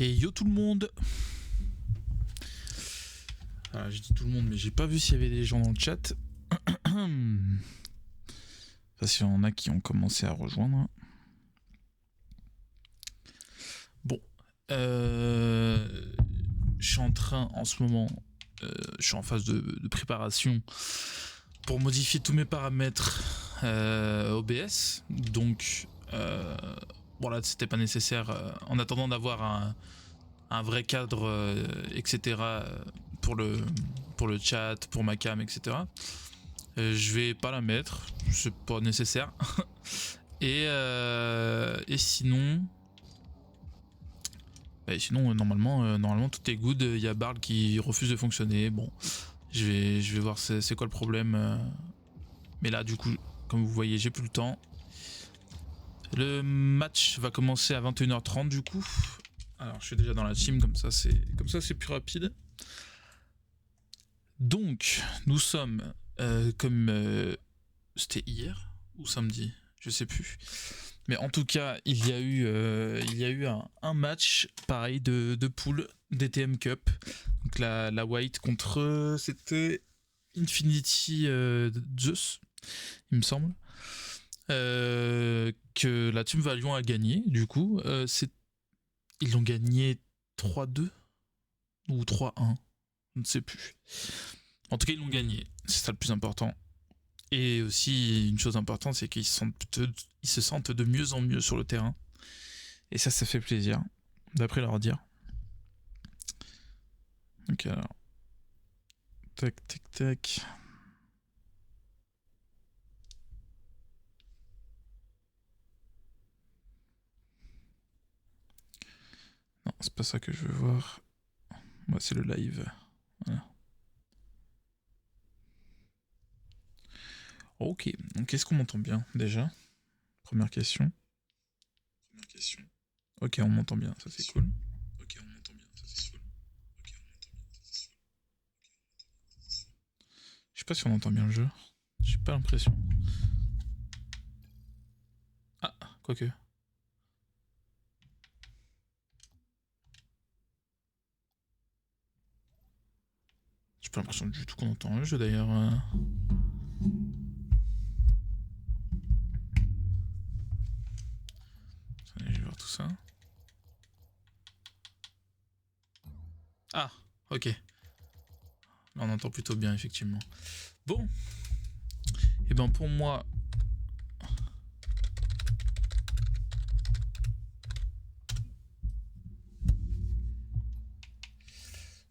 Et yo tout le monde. Alors, j'ai dit tout le monde, mais j'ai pas vu s'il y avait des gens dans le chat. Parce qu'il y en a qui ont commencé à rejoindre. Bon. Je suis en train, en ce moment, je suis en phase de préparation pour modifier tous mes paramètres OBS. Donc, voilà, c'était pas nécessaire. En attendant d'avoir un vrai cadre, etc. Pour le chat, pour ma cam, etc. Je vais pas la mettre, c'est pas nécessaire. et sinon, normalement tout est good. Il y a Barl qui refuse de fonctionner. Bon, je vais voir c'est quoi le problème. Mais là, du coup, comme vous voyez, j'ai plus le temps. Le match va commencer à 21h30 du coup. Alors, je suis déjà dans la team, comme ça c'est plus rapide. Donc, nous sommes c'était hier ou samedi, je sais plus. Mais en tout cas, il y a eu un match pareil de poule DTM Cup. Donc la White contre c'était Infinity Zeus, il me semble. Que la team Valiant a gagné, du coup. Ils l'ont gagné 3-2 ou 3-1, je ne sais plus. En tout cas, ils l'ont gagné, c'est ça le plus important. Et aussi, une chose importante, c'est qu'ils se sentent de mieux en mieux sur le terrain. Et ça fait plaisir, d'après leur dire. Ok, alors. Tac, tac, tac. Non, c'est pas ça que je veux voir. Moi, c'est le live. Voilà. Ok, donc est-ce qu'on m'entend bien déjà? Première question. Ok, on m'entend bien, ça c'est cool. Je sais pas si on entend bien le jeu. J'ai pas l'impression. Ah, quoique. J'ai pas l'impression du tout qu'on entend le jeu d'ailleurs. Allez, je vais voir tout ça. Ah, ok. Là, on entend plutôt bien, effectivement. Bon. Et ben pour moi...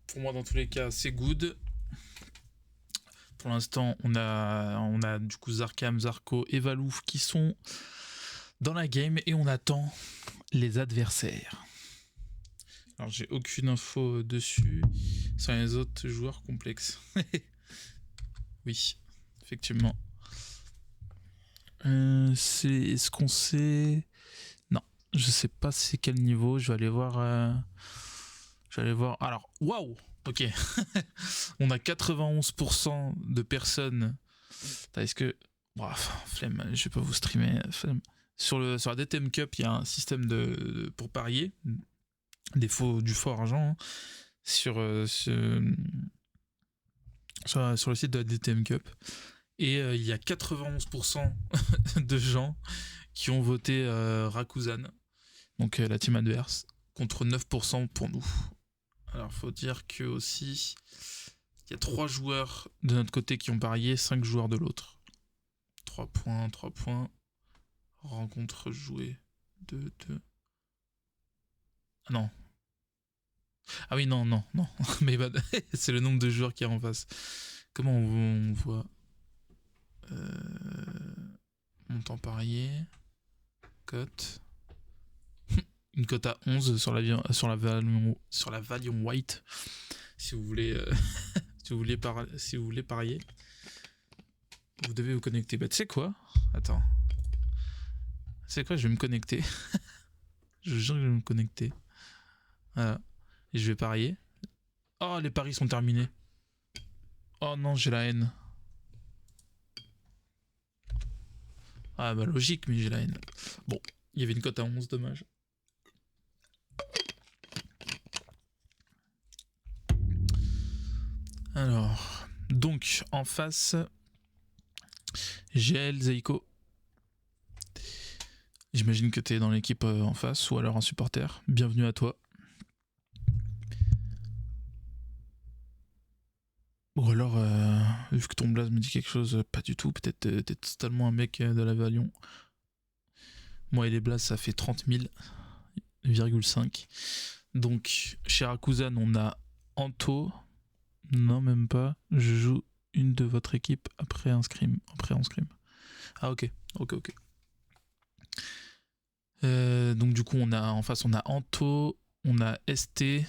Pour moi, dans tous les cas, c'est good. Pour l'instant, on a du coup Zarkam, Zarko et Valouf qui sont dans la game et on attend les adversaires. Alors, j'ai aucune info dessus sur les autres joueurs complexes. Oui, effectivement. Est-ce qu'on sait... Non, je sais pas c'est quel niveau. Je vais aller voir... Alors, waouh. Ok. On a 91% de personnes. Est-ce que... Bref, flemme, je vais pas vous streamer. Flemme. Sur la DTM Cup, il y a un système pour parier. Du faux argent. Hein, sur le site de la DTM Cup. Et il y a 91% de gens qui ont voté Rakuzan, donc la team adverse, contre 9% pour nous. Alors faut dire que aussi, il y a 3 joueurs de notre côté qui ont parié, 5 joueurs de l'autre. 3 points. Rencontre jouée. 2. Ah non. Ah oui, non. Mais c'est le nombre de joueurs qu'il y a en face. Comment on voit montant parié, cote. Une cote à 11 sur la Valiant White. Si vous voulez si vous voulez parier, vous devez vous connecter. Bah tu sais quoi? Attends. C'est quoi? Je vais me connecter. Je jure que je vais me connecter. Voilà. Et je vais parier. Oh, les paris sont terminés. Oh non, j'ai la haine. Ah bah logique, mais j'ai la haine. Bon, il y avait une cote à 11, dommage. Alors, donc en face, GL Zeiko. J'imagine que tu es dans l'équipe en face ou alors un supporter. Bienvenue à toi. Ou alors, vu que ton blaze me dit quelque chose, pas du tout. Peut-être t'es totalement un mec de la Valion. Moi et les blazes, ça fait 30 000,5. Donc, chez Rakuzan, on a Anto. Non, même pas. Je joue une de votre équipe après un scrim. Ah, ok. Donc, du coup, en face, on a Anto, on a ST,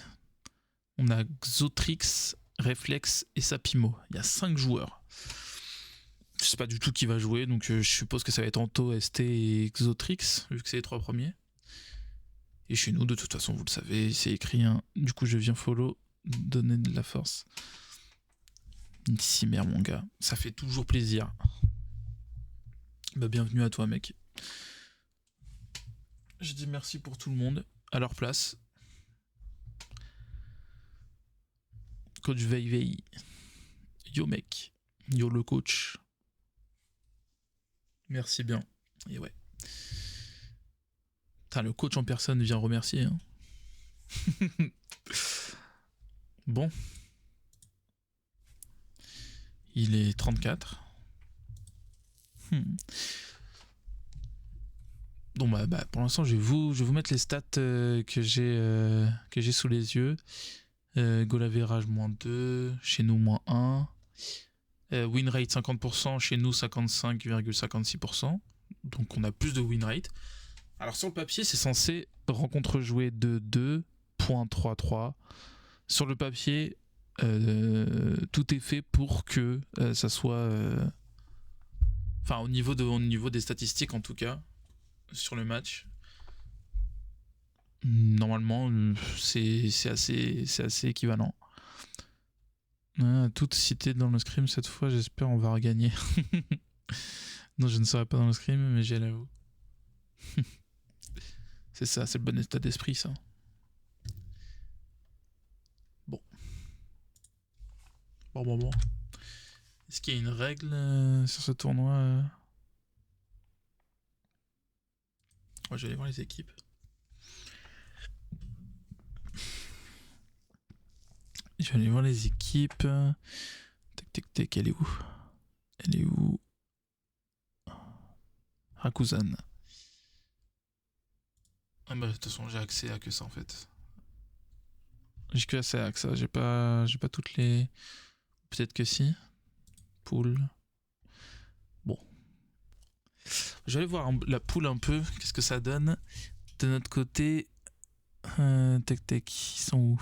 on a Xotrix, Reflex et Sapimo. Il y a 5 joueurs. Je sais pas du tout qui va jouer, donc je suppose que ça va être Anto, ST et Xotrix, vu que c'est les 3 premiers. Et chez nous, de toute façon, vous le savez, c'est écrit. Hein. Du coup, je viens follow, donner de la force. Ici, merde, mon gars. Ça fait toujours plaisir. Bah, bienvenue à toi, mec. Je dis merci pour tout le monde, à leur place. Coach Veille. Yo, mec. Yo, le coach. Merci bien. Et ouais. Putain, le coach en personne vient remercier. Hein. Bon. Il est 34. Bon bah, pour l'instant je vais vous mettre les stats que j'ai sous les yeux. Goal average -2, chez nous -1. Win rate 50%, chez nous 55,56%. Donc on a plus de win rate. Alors sur le papier c'est censé rencontre jouée de 2.33. Sur le papier tout est fait pour que ça soit... Enfin au niveau des statistiques en tout cas, sur le match, normalement c'est assez équivalent. Toutes citées dans le scrim cette fois, j'espère on va regagner. Non, je ne serai pas dans le scrim, mais j'ai l'avoue. C'est ça, c'est le bon état d'esprit, ça. Bon. Est-ce qu'il y a une règle sur ce tournoi Ouais, je vais aller voir les équipes. Tac, elle est où Rakuzan. Ah bah de toute façon j'ai accès à que ça en fait. J'ai que accès à ça, j'ai pas toutes les... Peut-être que si. Pool. Bon. Je vais aller voir la pool un peu, qu'est-ce que ça donne. De notre côté... Ils sont où?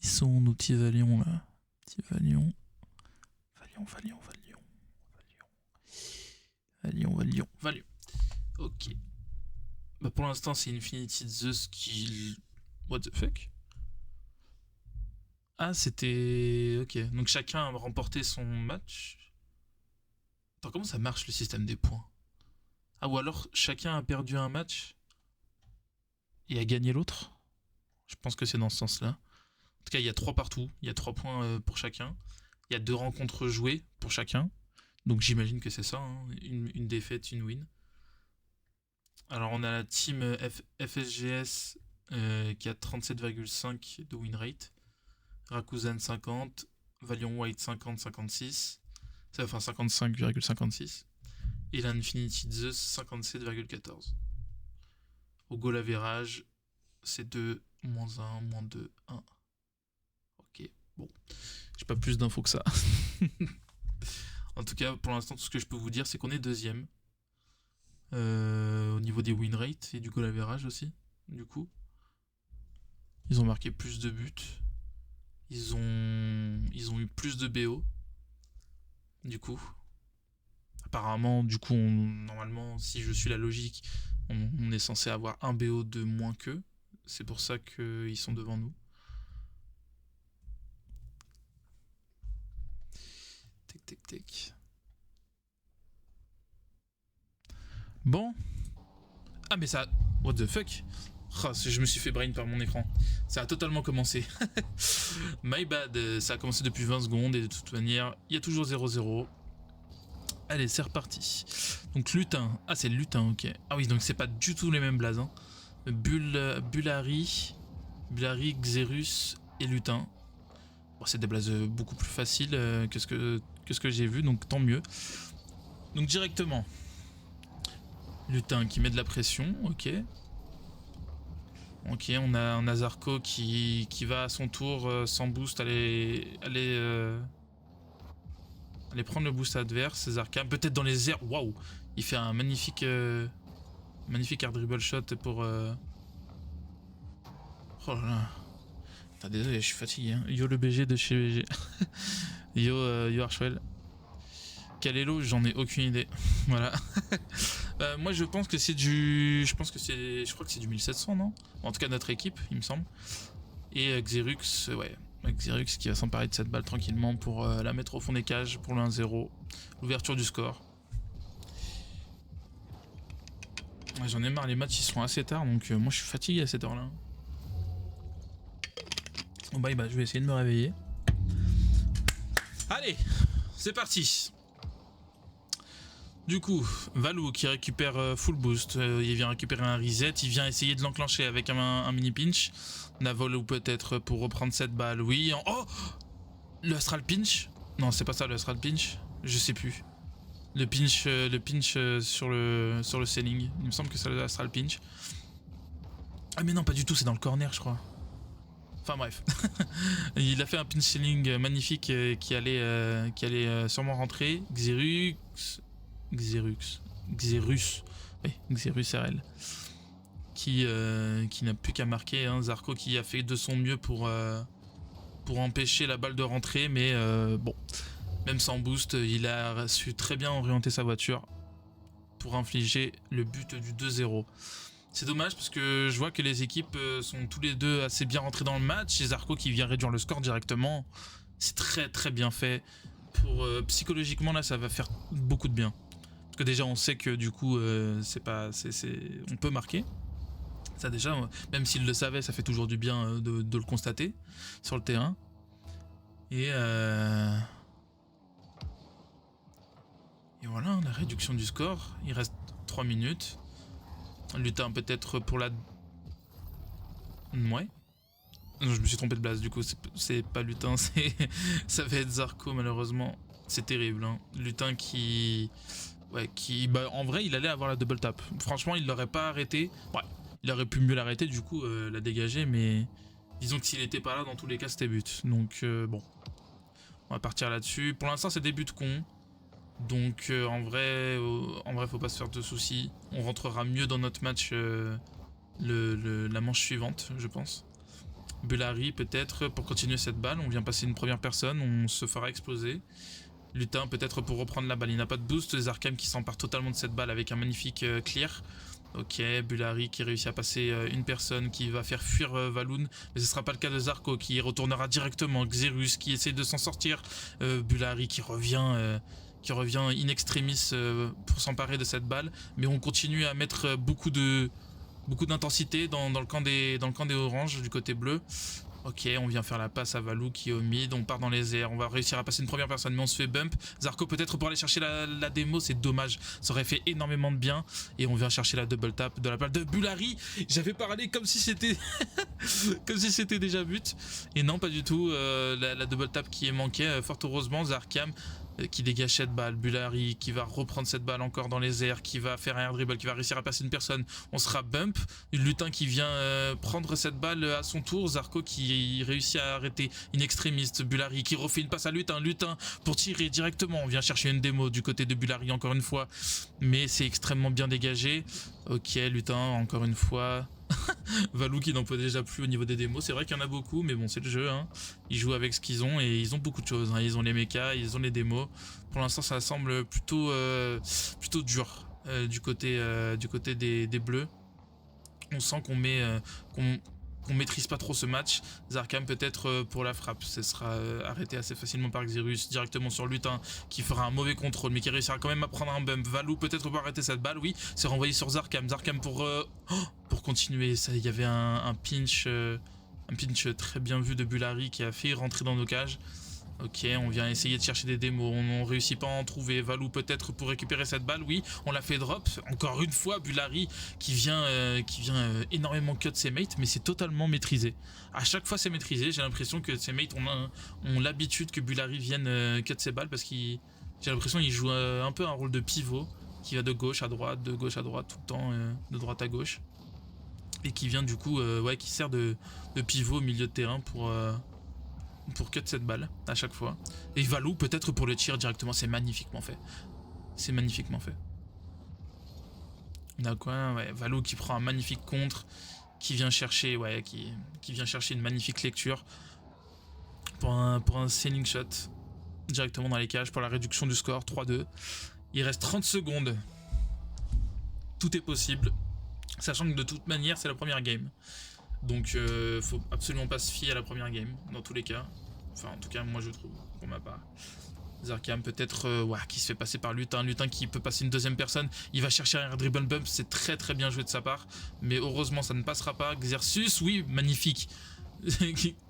Ils sont où nos petits Valions là? Petit Valion. Valion. Ok. Bah pour l'instant c'est Infinity The Skill. What the fuck? Ah c'était... Ok. Donc chacun a remporté son match. Attends, comment ça marche le système des points? Ah ou alors chacun a perdu un match et a gagné l'autre? Je pense que c'est dans ce sens-là. En tout cas il y a 3 partout. Il y a 3 points pour chacun. Il y a 2 rencontres jouées pour chacun. Donc j'imagine que c'est ça. Hein. Une défaite, une win. Alors on a la team FSGS qui a 37,5 de win rate. Rakuzan 50. Valion White 50-56. Enfin 55,56. Et l'Infinity Zeus 57,14. Au goal average, c'est 2, -1, -2, 1. Ok, bon. J'ai pas plus d'infos que ça. En tout cas, pour l'instant, tout ce que je peux vous dire, c'est qu'on est deuxième. Au niveau des win rates et du goal average aussi, du coup. Ils ont marqué plus de buts. Ils ont eu plus de BO. Du coup. Apparemment, du coup, normalement, si je suis la logique, on est censé avoir un BO de moins qu'eux. C'est pour ça qu'ils sont devant nous. Tac. Bon. Ah mais ça... What the fuck? Oh, je me suis fait brain par mon écran. Ça a totalement commencé. My bad. Ça a commencé depuis 20 secondes et de toute manière, il y a toujours 0-0. Allez, c'est reparti. Donc lutin. Ah, c'est lutin, ok. Ah oui, donc c'est pas du tout les mêmes blazes. Hein. Bulari, Xerus et lutin. Bon, c'est des blazes beaucoup plus faciles que ce que j'ai vu, donc tant mieux. Donc directement. Lutin qui met de la pression, ok. Ok, on a Zarko qui va à son tour sans boost aller prendre le boost adverse. Zarkam peut-être dans les airs. Waouh, il fait un magnifique air dribble shot pour. Oh là là. Putain, désolé, je suis fatigué. Hein. Yo le BG de chez BG. yo Archwell. Quel elo, j'en ai aucune idée. Voilà. Moi je pense que c'est du. Je crois que c'est du 1700, non? En tout cas notre équipe, il me semble. Et Xerux, ouais. Xerux qui va s'emparer de cette balle tranquillement pour la mettre au fond des cages pour le 1-0. L'ouverture du score. Ouais, j'en ai marre, les matchs ils sont assez tard, donc moi je suis fatigué à cette heure-là. Bon bah, je vais essayer de me réveiller. Allez, c'est parti. Du coup, Valou qui récupère full boost, il vient récupérer un reset, il vient essayer de l'enclencher avec un mini pinch. Navol ou peut-être pour reprendre cette balle, oui. Oh, le Astral Pinch. Non, c'est pas ça le Astral Pinch, je sais plus. Le pinch sur le ceiling, il me semble que c'est le Astral Pinch. Ah mais non, pas du tout, c'est dans le corner je crois. Enfin bref, il a fait un pinch ceiling magnifique qui allait sûrement rentrer. Xerus, oui, Xerus RL, qui n'a plus qu'à marquer. Hein. Zarko qui a fait de son mieux pour empêcher la balle de rentrer, mais bon, même sans boost, il a su très bien orienter sa voiture pour infliger le but du 2-0. C'est dommage parce que je vois que les équipes sont tous les deux assez bien rentrés dans le match. Et Zarko qui vient réduire le score directement, c'est très très bien fait. Psychologiquement là, ça va faire beaucoup de bien. Parce que déjà on sait que du coup on peut marquer. Ça déjà, même s'il le savait, ça fait toujours du bien de le constater sur le terrain. Et voilà, la réduction du score. Il reste 3 minutes. Lutin peut-être pour la... Ouais. Non, je me suis trompé de blase du coup, c'est pas Lutin, ça va être Zarko malheureusement. C'est terrible, hein. Lutin qui... Ouais, en vrai, il allait avoir la double tap. Franchement, il l'aurait pas arrêté. Ouais, il aurait pu mieux l'arrêter, du coup, la dégager, mais... Disons que s'il était pas là, dans tous les cas, c'était but. Donc, bon. On va partir là-dessus. Pour l'instant, c'est des buts cons. Donc, en vrai, faut pas se faire de soucis. On rentrera mieux dans notre match la manche suivante, je pense. Bulari, peut-être, pour continuer cette balle. On vient passer une première personne, on se fera exploser. Lutin, peut-être pour reprendre la balle. Il n'a pas de boost. Zarkam qui s'empare totalement de cette balle avec un magnifique clear. Ok, Bulari qui réussit à passer une personne qui va faire fuir Valoun. Mais ce sera pas le cas de Zarko qui retournera directement. Xerus qui essaie de s'en sortir. Bulari qui revient in extremis pour s'emparer de cette balle. Mais on continue à mettre beaucoup d'intensité dans le camp des oranges du côté bleu. Ok, on vient faire la passe à Valou qui est au mid, on part dans les airs, on va réussir à passer une première personne mais on se fait bump. Zarko peut-être pour aller chercher la démo, c'est dommage, ça aurait fait énormément de bien. Et on vient chercher la double tap de la balle de Bulari. J'avais parlé comme si c'était comme si c'était déjà but. Et non, pas du tout, la double tap qui est manquée, fort heureusement. Zarkam qui dégage cette balle, Bulari qui va reprendre cette balle encore dans les airs, qui va faire un air dribble, qui va réussir à passer une personne, on sera bump, Lutin qui vient prendre cette balle à son tour, Zarko qui réussit à arrêter in extremis, Bulari qui refait une passe à Lutin pour tirer directement, on vient chercher une démo du côté de Bulari encore une fois, mais c'est extrêmement bien dégagé. Ok, Lutin encore une fois. Valou qui n'en peut déjà plus au niveau des démos. C'est vrai qu'il y en a beaucoup, mais bon, c'est le jeu. Hein. Ils jouent avec ce qu'ils ont et ils ont beaucoup de choses. Hein. Ils ont les mechas, ils ont les démos. Pour l'instant, ça semble plutôt dur du côté des bleus. On sent qu'on met qu'on maîtrise pas trop ce match. Zarkam peut-être pour la frappe, ce sera arrêté assez facilement par Xerus, directement sur Lutin qui fera un mauvais contrôle mais qui réussira quand même à prendre un bump. Valou peut-être pour arrêter cette balle, oui, c'est renvoyé sur Zarkam. Zarkam pour continuer, il y avait un pinch très bien vu de Bullary qui a fait rentrer dans nos cages. Ok, on vient essayer de chercher des démos, on réussit pas à en trouver. Valou peut-être pour récupérer cette balle, oui, on l'a fait drop. Encore une fois, Bullary qui vient énormément cut ses mates, mais c'est totalement maîtrisé. À chaque fois c'est maîtrisé, j'ai l'impression que ses mates ont l'habitude que Bullary vienne cut ses balles parce qu'il j'ai l'impression qu'il joue un peu un rôle de pivot, qui va de gauche à droite tout le temps, de droite à gauche. Et qui vient du coup, qui sert de pivot au milieu de terrain pour cut cette balle à chaque fois. Et Valou peut-être pour le tir directement, c'est magnifiquement fait. C'est magnifiquement fait. On a quoi, ouais, Valou qui prend un magnifique contre, qui vient chercher, qui vient chercher une magnifique lecture pour un sailing shot directement dans les cages pour la réduction du score 3-2. Il reste 30 secondes. Tout est possible, sachant que de toute manière c'est la première game. Donc faut absolument pas se fier à la première game, dans tous les cas. Enfin en tout cas moi je trouve, pour ma part. Zarkam peut-être qui se fait passer par Lutin. Lutin qui peut passer une deuxième personne. Il va chercher un dribble bump, c'est très très bien joué de sa part. Mais heureusement ça ne passera pas. Xerxus, oui, magnifique.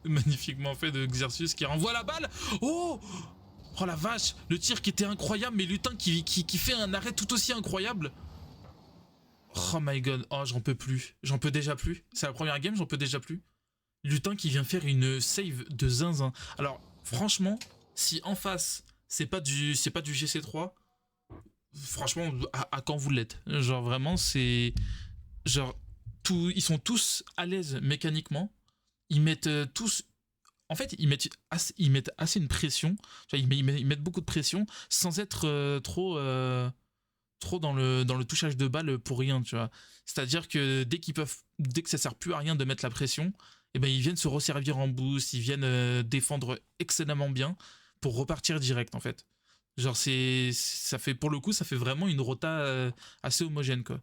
Magnifiquement fait de Xerxus qui renvoie la balle. Oh la vache, le tir qui était incroyable, mais Lutin qui fait un arrêt tout aussi incroyable. Oh my god, oh j'en peux plus, j'en peux déjà plus. C'est la première game, j'en peux déjà plus. Lutin qui vient faire une save de zinzin. Alors franchement, si en face c'est pas du GC3, franchement à quand vous l'êtes. Genre vraiment c'est genre ils sont tous à l'aise mécaniquement. Ils mettent tous, en fait ils mettent assez une pression. Ils mettent beaucoup de pression sans être trop dans le touchage de balle pour rien, tu vois. C'est-à-dire que dès que ça sert plus à rien de mettre la pression, et ben ils viennent se resservir en boost, ils viennent défendre excellemment bien pour repartir direct en fait. Genre ça fait pour le coup ça fait vraiment une rota assez homogène quoi.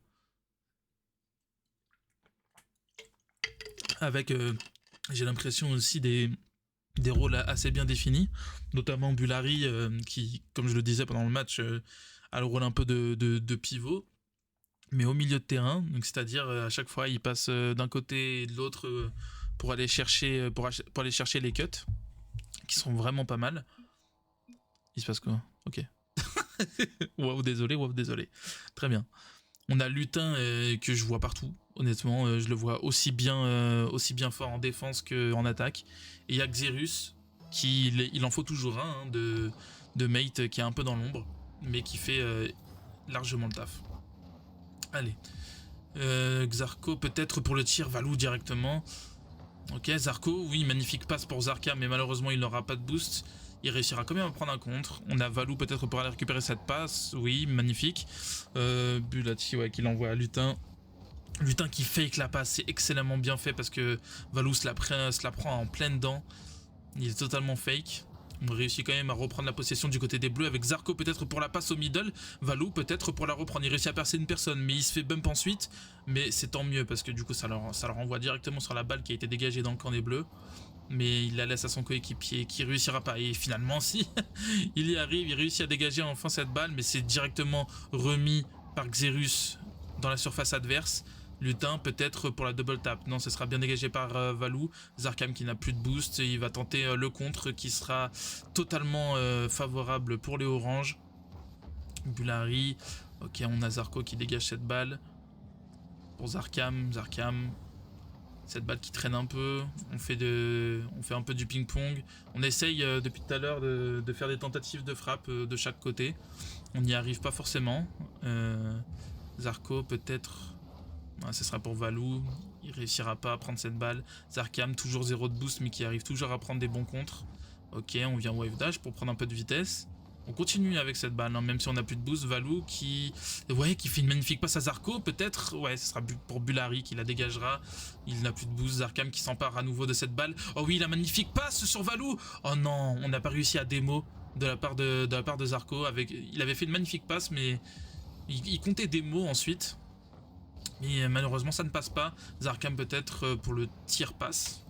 Avec j'ai l'impression aussi des rôles assez bien définis, notamment Bullary qui, comme je le disais pendant le match, a le rôle un peu de pivot, mais au milieu de terrain, donc c'est-à-dire à chaque fois il passe d'un côté et de l'autre pour aller chercher les cuts, qui sont vraiment pas mal. Il se passe quoi? Ok. Waouh, désolé. Très bien. On a Lutin que je vois partout. Honnêtement, je le vois aussi bien fort en défense qu'en attaque. Et il y a Xerus, il en faut toujours un de mate qui est un peu dans l'ombre, mais qui fait largement le taf. Allez. Zarko peut-être pour le tir, Valou directement. Ok, Zarko, oui, magnifique passe pour Zarka, mais malheureusement il n'aura pas de boost. Il réussira quand même à prendre un contre. On a Valou peut-être pour aller récupérer cette passe. Oui, magnifique. Bulati, qui l'envoie à Lutin. Lutin qui fake la passe, c'est excellemment bien fait parce que Valou se la prend en pleine dent. Il est totalement fake. On réussit quand même à reprendre la possession du côté des bleus avec Zarko peut-être pour la passe au middle. Valou peut-être pour la reprendre. Il réussit à percer une personne mais il se fait bump ensuite. Mais c'est tant mieux parce que du coup ça leur renvoie directement sur la balle qui a été dégagée dans le camp des bleus. Mais il la laisse à son coéquipier qui réussira pas. Et finalement si, il y arrive, il réussit à dégager enfin cette balle. Mais c'est directement remis par Xerus dans la surface adverse. Lutin peut-être pour la double tap. Non, ce sera bien dégagé par Valou. Zarkam qui n'a plus de boost. Il va tenter le contre qui sera totalement favorable pour les oranges. Bullary. Ok, on a Zarko qui dégage cette balle. Pour Zarkam. Cette balle qui traîne un peu. On fait un peu du ping-pong. On essaye depuis tout à l'heure de faire des tentatives de frappe de chaque côté. On n'y arrive pas forcément. Zarko peut-être... ce sera pour Valou, il réussira pas à prendre cette balle. Zarkam, toujours 0 de boost mais qui arrive toujours à prendre des bons contres. Ok, on vient wave dash pour prendre un peu de vitesse. On continue avec cette balle, hein, même si on n'a plus de boost. Valou qui fait une magnifique passe à Zarko, peut-être. Ouais, ce sera pour Bullary qui la dégagera. Il n'a plus de boost. Zarkam qui s'empare à nouveau de cette balle. Oh oui, la magnifique passe sur Valou. Oh non, on n'a pas réussi à démo de la part de Zarko. Il avait fait une magnifique passe, mais il comptait démo ensuite. Mais malheureusement, ça ne passe pas. Zarkam peut-être pour le tir passe.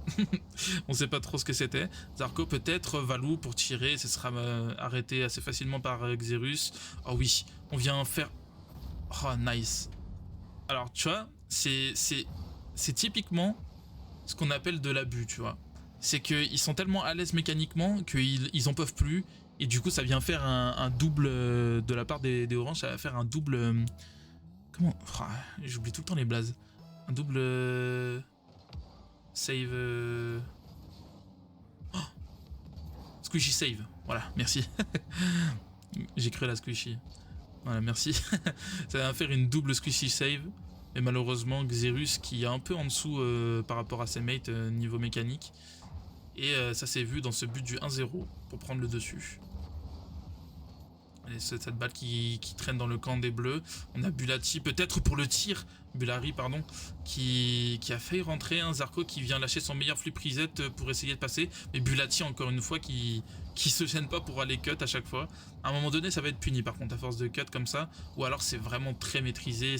On sait pas trop ce que c'était. Zarko peut-être, Valou pour tirer, ce sera arrêté assez facilement par Xerus. Oh oui, on vient faire... Oh, nice. Alors, tu vois, c'est typiquement ce qu'on appelle de l'abus, tu vois. C'est qu'ils sont tellement à l'aise mécaniquement qu'ils en peuvent plus. Et du coup, ça vient faire un double de la part des Oranges. Ça va faire un double... comment... Oh, j'oublie tout le temps les blazes. Un double... save... Oh, squishy save. Voilà, merci. J'ai cru à la squishy. Voilà, merci. Ça va faire une double squishy save. Mais malheureusement, Xerus qui est un peu en dessous par rapport à ses mates niveau mécanique. Et ça s'est vu dans ce but du 1-0 pour prendre le dessus. Et cette balle qui traîne dans le camp des bleus. On a Bulati peut-être pour le tir. Bulari pardon. Qui a failli rentrer. Un Zarko qui vient lâcher son meilleur flip reset pour essayer de passer. Mais Bulati encore une fois qui se gêne pas pour aller cut à chaque fois. À un moment donné ça va être puni par contre à force de cut comme ça. Ou alors c'est vraiment très maîtrisé.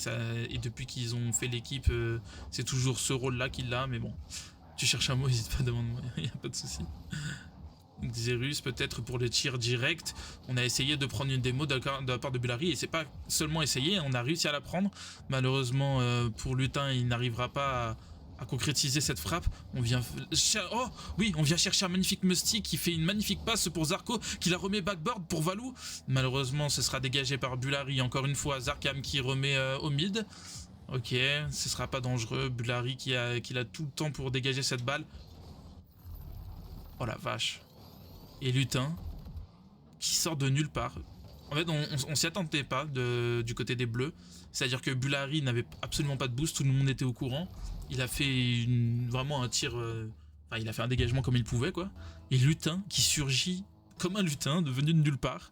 Et depuis qu'ils ont fait l'équipe c'est toujours ce rôle là qu'il a. Mais bon. Tu cherches un mot, n'hésite pas, demande-moi, il n'y a pas de souci. Xerus peut-être pour le tir direct. On a essayé de prendre une démo de la part de Bulari et c'est pas seulement essayé, on a réussi à la prendre. Malheureusement pour Lutin il n'arrivera pas à concrétiser cette frappe. On vient... Oh oui, on vient chercher un magnifique Musty qui fait une magnifique passe pour Zarko qui la remet backboard pour Valou. Malheureusement ce sera dégagé par Bulari. Encore une fois Zarkam qui remet au mid. Ok, ce sera pas dangereux. Bulari qui a tout le temps pour dégager cette balle. Oh la vache. Et Lutin qui sort de nulle part. En fait, on s'y attendait pas du côté des bleus. C'est-à-dire que Bulari n'avait absolument pas de boost, tout le monde était au courant. Il a fait vraiment un tir... Enfin, il a fait un dégagement comme il pouvait, quoi. Et Lutin qui surgit comme un lutin, devenu de nulle part,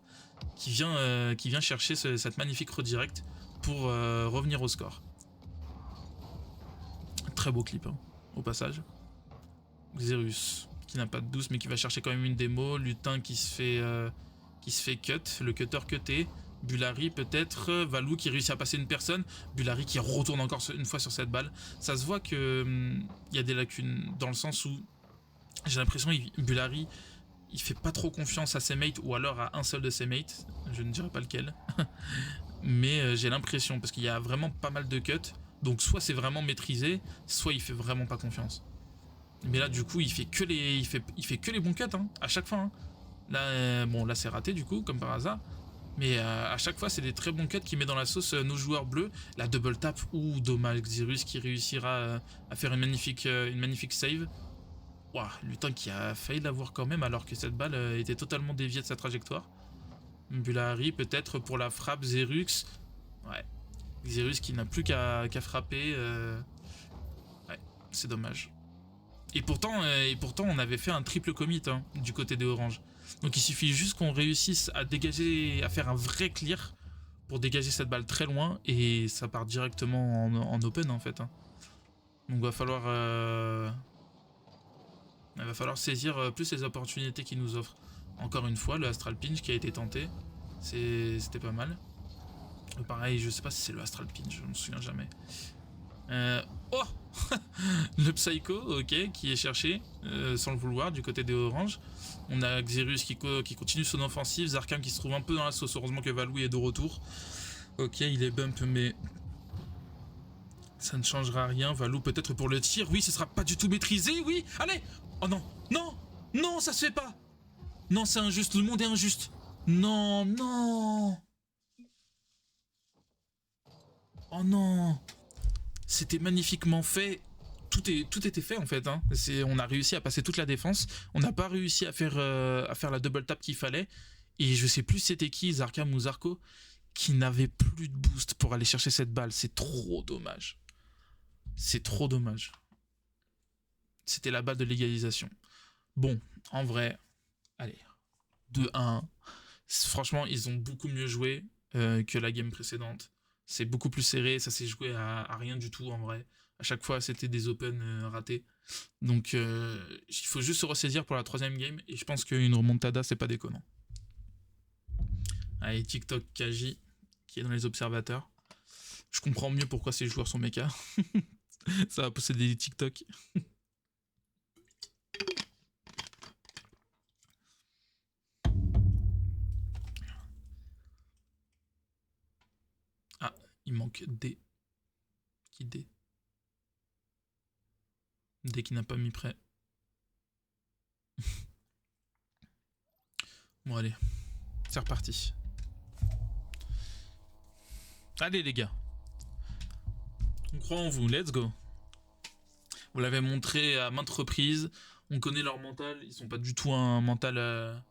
qui vient chercher cette magnifique redirect pour revenir au score. Très beau clip, hein, au passage. Xerus, qui n'a pas de douce, mais qui va chercher quand même une démo. Lutin qui se fait cut, le cutter cuté. Bulari peut-être, Valou qui réussit à passer une personne. Bulari qui retourne encore une fois sur cette balle. Ça se voit que y a des lacunes, dans le sens où j'ai l'impression que Bulari, il fait pas trop confiance à ses mates, ou alors à un seul de ses mates. Je ne dirai pas lequel. Mais j'ai l'impression, parce qu'il y a vraiment pas mal de cuts. Donc soit c'est vraiment maîtrisé, soit il fait vraiment pas confiance. Mais là du coup il fait que les bons cuts hein, à chaque fois. Hein. Là bon là c'est raté du coup comme par hasard. Mais à chaque fois c'est des très bons cuts qui met dans la sauce nos joueurs bleus. La double tap ou dommage Xerus qui réussira à faire une magnifique save. Ouah, Lutin qui a failli l'avoir quand même alors que cette balle était totalement déviée de sa trajectoire. Bulari peut-être pour la frappe Xerus. Ouais. Xerus qui n'a plus qu'à frapper. Ouais, c'est dommage. Et pourtant, on avait fait un triple commit hein, du côté des Oranges. Donc il suffit juste qu'on réussisse à dégager, à faire un vrai clear pour dégager cette balle très loin et ça part directement en open en fait. Hein. Donc il va falloir saisir plus les opportunités qu'il nous offre. Encore une fois, le Astral Pinch qui a été tenté, c'était pas mal. Pareil, je sais pas si c'est le Astral Pinch, je me souviens jamais. Oh le Psycho, ok, qui est cherché sans le vouloir du côté des Oranges. On a Xerus qui continue son offensive, Zarkam qui se trouve un peu dans la sauce, heureusement que Valou est de retour. Ok, il est bump, mais ça ne changera rien. Valou peut-être pour le tir, oui, ce sera pas du tout maîtrisé, oui. Allez. Oh non, non, non, ça se fait pas. Non, c'est injuste, le monde est injuste. Non, non. Oh non. C'était magnifiquement fait. Tout était fait en fait. Hein. On a réussi à passer toute la défense. On n'a pas réussi à faire la double tap qu'il fallait. Et je sais plus c'était qui, Zarkam ou Zarko, qui n'avait plus de boost pour aller chercher cette balle. C'est trop dommage. C'est trop dommage. C'était la balle de l'égalisation. Bon, en vrai, allez, 2-1. Franchement, ils ont beaucoup mieux joué que la game précédente. C'est beaucoup plus serré, ça s'est joué à rien du tout en vrai. À chaque fois, c'était des open ratés. Donc, il faut juste se ressaisir pour la troisième game. Et je pense qu'une remontada, c'est pas déconnant. Allez, TikTok Kaji, qui est dans les observateurs. Je comprends mieux pourquoi ces joueurs sont méca. Ça va posséder des TikTok. Ah, il manque D. Qui D? D qui n'a pas mis prêt. Bon allez, c'est reparti. Allez les gars. On croit en vous, let's go. Vous l'avez montré à maintes reprises. On connaît leur mental. Ils sont pas du tout un mental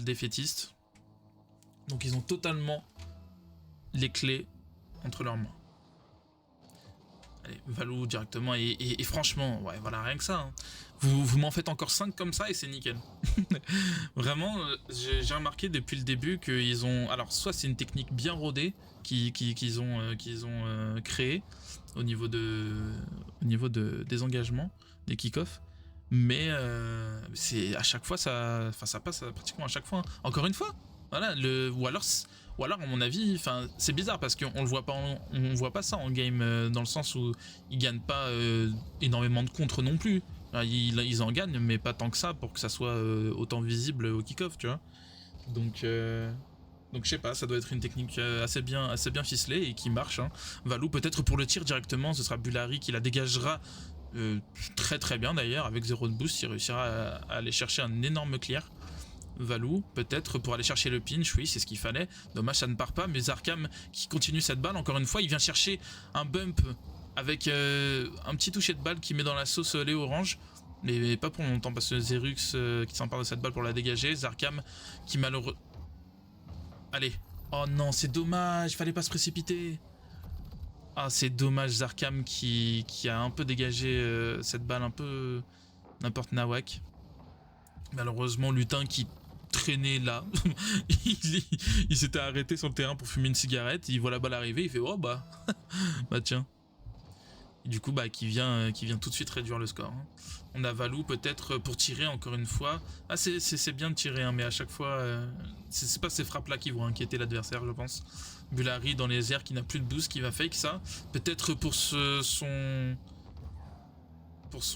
défaitiste. Donc ils ont totalement les clés entre leurs mains. Allez, Valou directement. Et franchement, ouais, voilà, rien que ça. Hein. Vous m'en faites encore 5 comme ça et c'est nickel. Vraiment, j'ai remarqué depuis le début qu'ils ont... Alors, soit c'est une technique bien rodée qu'ils ont créée au niveau des engagements, des kick-offs. Mais c'est à chaque fois, ça passe pratiquement à chaque fois. Hein. Encore une fois, voilà, ou alors à mon avis, c'est bizarre parce qu'on le voit pas, on voit pas ça en game dans le sens où ils gagnent pas énormément de contre non plus. Ils en gagnent, mais pas tant que ça pour que ça soit autant visible au kick-off, tu vois. Donc je sais pas, ça doit être une technique assez bien ficelée et qui marche. Hein. Valou peut-être pour le tir directement, ce sera Bullari qui la dégagera très très bien d'ailleurs avec 0 de boost, il réussira à aller chercher un énorme clear. Valou, peut-être pour aller chercher le pinch, oui, c'est ce qu'il fallait. Dommage, ça ne part pas, mais Zarkam qui continue cette balle, encore une fois, il vient chercher un bump avec un petit toucher de balle qui met dans la sauce les oranges. Mais pas pour longtemps, parce que Zerux qui s'empare de cette balle pour la dégager. Zarkam qui malheureux... Allez. Oh non, c'est dommage, fallait pas se précipiter. Ah, c'est dommage, Zarkam qui a un peu dégagé cette balle un peu n'importe nawak. Malheureusement, Lutin qui traînait là, il s'était arrêté sur le terrain pour fumer une cigarette, il voit la balle arriver, il fait oh bah, bah tiens. Et du coup, bah, qui vient tout de suite réduire le score. Hein. On a Valou peut-être pour tirer encore une fois. Ah, c'est bien de tirer, hein, mais à chaque fois, c'est pas ces frappes là qui vont inquiéter l'adversaire, je pense. Bullari dans les airs qui n'a plus de boost, qui va fake ça. Peut-être pour son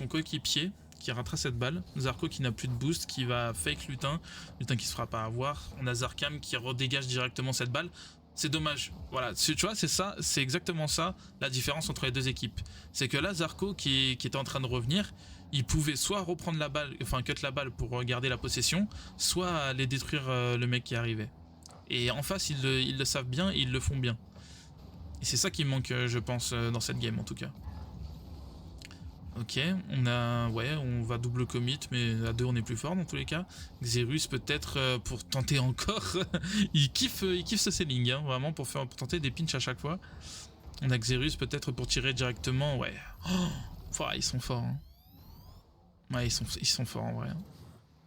coéquipier qui ratera cette balle. Zarko qui n'a plus de boost, qui va fake Lutin. Lutin qui se fera pas avoir. On a Zarkam qui redégage directement cette balle. C'est dommage. Voilà, tu vois, c'est ça, c'est exactement ça la différence entre les deux équipes. C'est que là, Zarko qui était en train de revenir, il pouvait soit reprendre la balle, enfin cut la balle pour garder la possession, soit aller détruire le mec qui arrivait. Et en face, ils le savent bien, et ils le font bien. Et c'est ça qui manque, je pense, dans cette game en tout cas. Ok, on va double commit, mais à 2 on est plus fort dans tous les cas. Xerus peut-être pour tenter encore. il kiffe ce selling, hein, vraiment pour tenter des pinches à chaque fois. On a Xerus peut-être pour tirer directement, ouais. Oh, ils sont forts. Hein. Ouais, ils sont forts en vrai. Hein.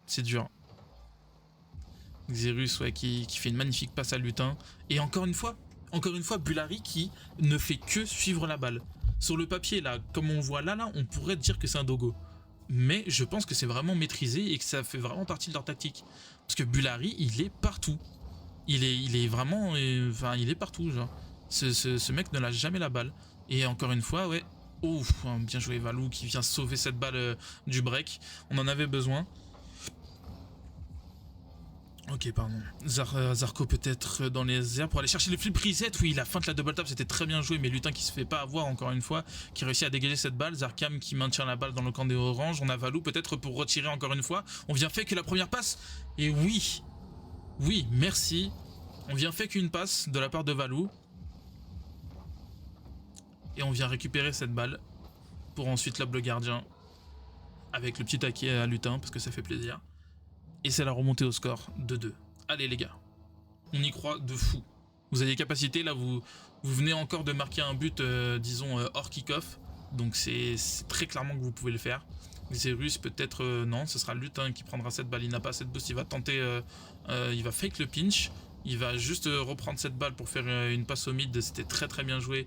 C'est dur. Xerus, ouais, qui fait une magnifique passe à Lutin. Et encore une fois, Bullari qui ne fait que suivre la balle. Sur le papier, là, comme on voit là, on pourrait dire que c'est un dogo. Mais je pense que c'est vraiment maîtrisé et que ça fait vraiment partie de leur tactique. Parce que Bullari, il est partout. Il est vraiment... Enfin, il est partout, genre. Ce mec ne lâche jamais la balle. Et encore une fois, ouais... Oh, bien joué Valou qui vient sauver cette balle du break. On en avait besoin. Ok, pardon. Zarko peut-être dans les airs pour aller chercher le flip reset. Oui, la feinte, la double tap, c'était très bien joué, mais Lutin qui se fait pas avoir encore une fois, qui réussit à dégager cette balle. Zarkam qui maintient la balle dans le camp des oranges. On a Valou peut-être pour retirer encore une fois. On vient fait que la première passe. Et oui, merci. On vient fait qu'une passe de la part de Valou. Et on vient récupérer cette balle pour ensuite lob le gardien avec le petit taquet à Lutin parce que ça fait plaisir. Et c'est la remontée au score de 2. Allez les gars, on y croit de fou. Vous avez des capacités, là vous venez encore de marquer un but, disons, hors kick-off. Donc c'est très clairement que vous pouvez le faire. Xerus peut-être, non, ce sera Lutin qui prendra cette balle, il n'a pas cette boost, il va tenter, il va fake le pinch. Il va juste reprendre cette balle pour faire une passe au mid, c'était très très bien joué.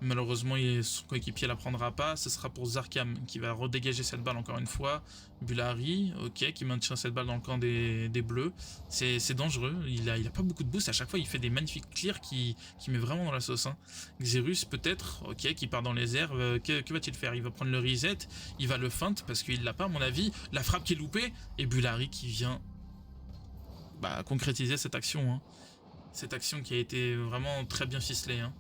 Malheureusement, son coéquipier la prendra pas. Ce sera pour Zarkam qui va redégager cette balle encore une fois. Bulari, ok, qui maintient cette balle dans le camp des bleus. C'est dangereux. Il a pas beaucoup de boost. À chaque fois, il fait des magnifiques clears qui met vraiment dans la sauce. Hein. Xerus, peut-être, ok, qui part dans les airs. Que va-t-il faire? Il va prendre le reset. Il va le feint parce qu'il l'a pas, à mon avis. La frappe qui est loupée. Et Bulari qui vient concrétiser cette action. Hein. Cette action qui a été vraiment très bien ficelée. Hein.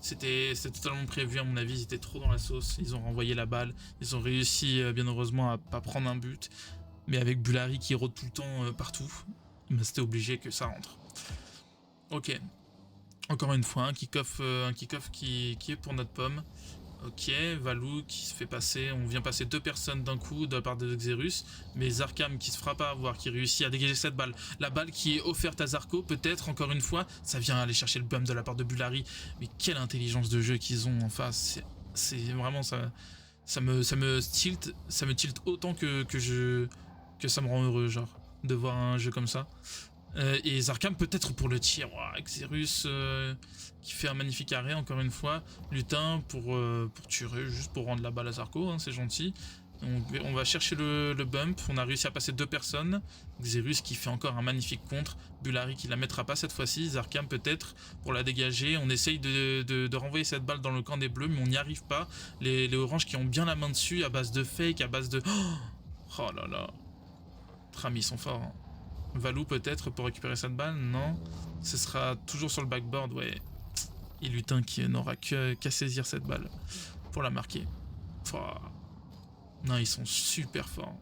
C'était totalement prévu, à mon avis. Ils étaient trop dans la sauce. Ils ont renvoyé la balle. Ils ont réussi, bien heureusement, à pas prendre un but. Mais avec Bulari qui rôde tout le temps partout, c'était obligé que ça rentre. Ok. Encore une fois, un kick-off qui est pour notre pomme. Ok, Valou qui se fait passer. On vient passer 2 personnes d'un coup de la part de Xerus. Mais Zarkam qui se fera pas avoir, qui réussit à dégager cette balle. La balle qui est offerte à Zarko, peut-être, encore une fois. Ça vient aller chercher le bump de la part de Bulari. Mais quelle intelligence de jeu qu'ils ont en face. C'est vraiment ça. Ça me tilt autant que ça me rend heureux, genre, de voir un jeu comme ça. Et Zarkam peut-être pour le tir. Wow, Xerus qui fait un magnifique arrêt encore une fois. Lutin pour tirer, juste pour rendre la balle à Zarko, hein, c'est gentil. On va chercher le bump. On a réussi à passer 2 personnes. Xerus qui fait encore un magnifique contre. Bulari qui la mettra pas cette fois-ci. Zarkam peut-être pour la dégager. On essaye de renvoyer cette balle dans le camp des bleus, mais on n'y arrive pas. Les oranges qui ont bien la main dessus à base de fake, à base de... Oh là là. Tram, ils sont forts. Hein. Valou peut-être pour récupérer cette balle? Non. Ce sera toujours sur le backboard, ouais. Et Lutin qui n'aura qu'à saisir cette balle pour la marquer. Pouah. Non, ils sont super forts.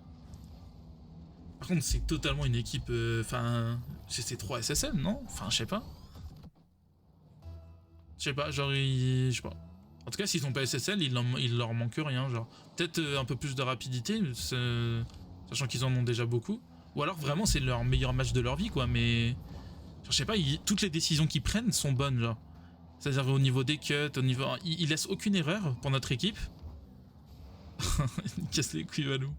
Par contre, c'est totalement une équipe... c'est 3 SSL, non? Enfin, je sais pas. Je sais pas, genre, je sais pas. En tout cas, s'ils sont pas SSL, il leur manque rien, genre. Peut-être un peu plus de rapidité, sachant qu'ils en ont déjà beaucoup. Ou alors vraiment c'est leur meilleur match de leur vie quoi, mais genre, je sais pas, toutes les décisions qu'ils prennent sont bonnes genre. C'est-à-dire au niveau des cuts, au niveau... Ils laissent aucune erreur pour notre équipe. Il casse les couilles Valou.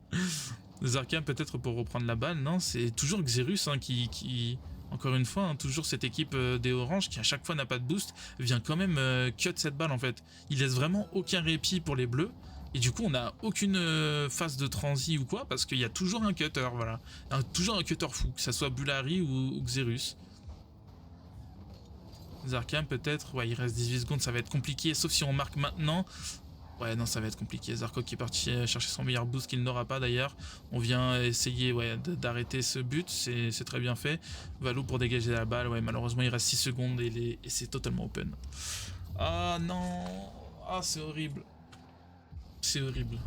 Zarkam peut-être pour reprendre la balle, non, c'est toujours Xerus hein, qui... Encore une fois, hein, toujours cette équipe des Oranges qui à chaque fois n'a pas de boost, vient quand même cut cette balle en fait. Il laisse vraiment aucun répit pour les bleus. Et du coup, on n'a aucune phase de transi ou quoi, parce qu'il y a toujours un cutter, voilà. Toujours un cutter fou, que ça soit Bulari ou Xerus. Zarkam peut-être, ouais, il reste 18 secondes, ça va être compliqué, sauf si on marque maintenant. Ouais, non, ça va être compliqué. Zarko qui est parti chercher son meilleur boost qu'il n'aura pas d'ailleurs. On vient essayer ouais, d'arrêter ce but, c'est très bien fait. Valou pour dégager la balle, ouais, malheureusement il reste 6 secondes et c'est totalement open. Ah non, ah c'est horrible. C'est horrible.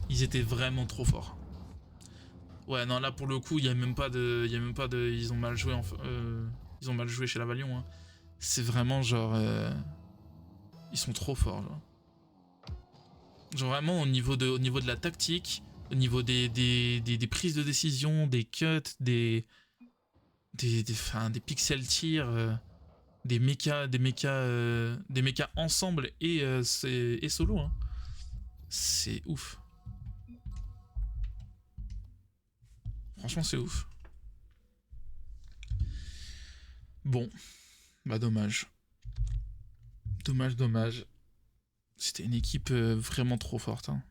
Ils étaient vraiment trop forts. Ouais, non, là pour le coup, il y a même pas de, ils ont mal joué. Ils ont mal joué chez la Valion. Hein. C'est vraiment genre, ils sont trop forts. Genre vraiment au niveau de la tactique, au niveau des prises de décision, des cuts, des pixel tirs, des mechas ensemble et solo. Hein. C'est ouf. Franchement, c'est ouf. Bon, bah dommage. Dommage. C'était une équipe vraiment trop forte. Hein.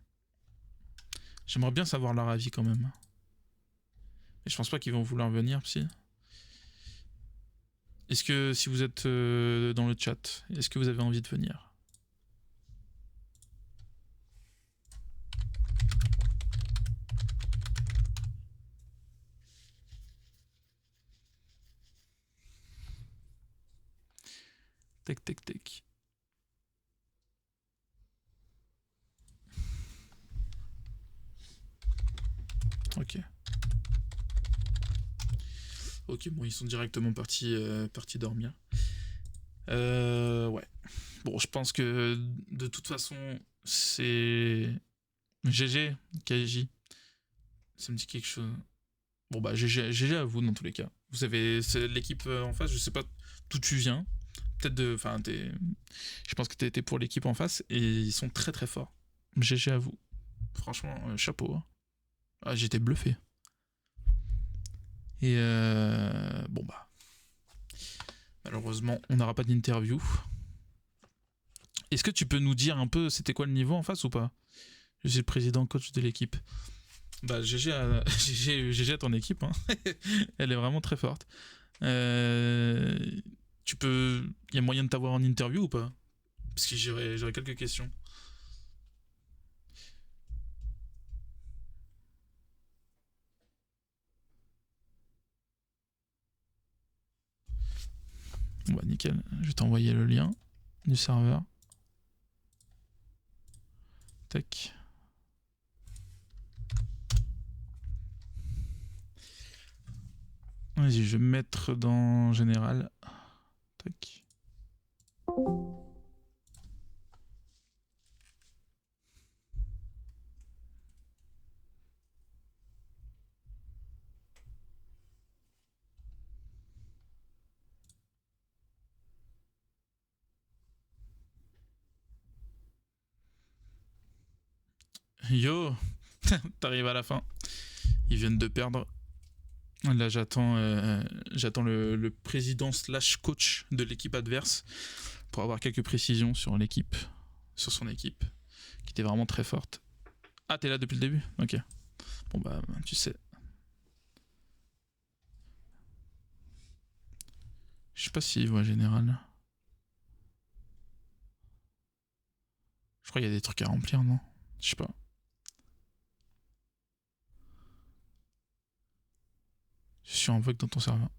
J'aimerais bien savoir leur avis quand même. Mais je pense pas qu'ils vont vouloir venir, psy. Est-ce que si vous êtes dans le chat, est-ce que vous avez envie de venir? Tac. Ok, bon, ils sont directement partis dormir. Ouais. Bon, je pense que de toute façon, c'est GG, KJ. Ça me dit quelque chose. Bon, bah, GG à vous dans tous les cas. Vous avez l'équipe en face, je sais pas d'où tu viens. Peut-être de. Enfin, je pense que t'es pour l'équipe en face et ils sont très très forts. GG à vous. Franchement, chapeau. Hein. Ah, j'étais bluffé. Et bon bah. Malheureusement, on n'aura pas d'interview. Est-ce que tu peux nous dire un peu c'était quoi le niveau en face ou pas? Je suis le président coach de l'équipe. Bah GG à, GG à ton équipe, hein. Elle est vraiment très forte. Euh, Tu peux... Il y a moyen de t'avoir en interview ou pas? Parce que j'aurais quelques questions. Bon bah nickel, je vais t'envoyer le lien du serveur. Tac. Vas-y, je vais me mettre dans général. Tac. Yo, t'arrives à la fin. Ils viennent de perdre. Là, j'attends le président slash coach de l'équipe adverse pour avoir quelques précisions sur l'équipe, sur son équipe, qui était vraiment très forte. Ah, t'es là depuis le début? Ok. Bon bah, tu sais. Je sais pas s'il voit général. Je crois qu'il y a des trucs à remplir, non? Je sais pas. Je suis en vogue dans ton serveur.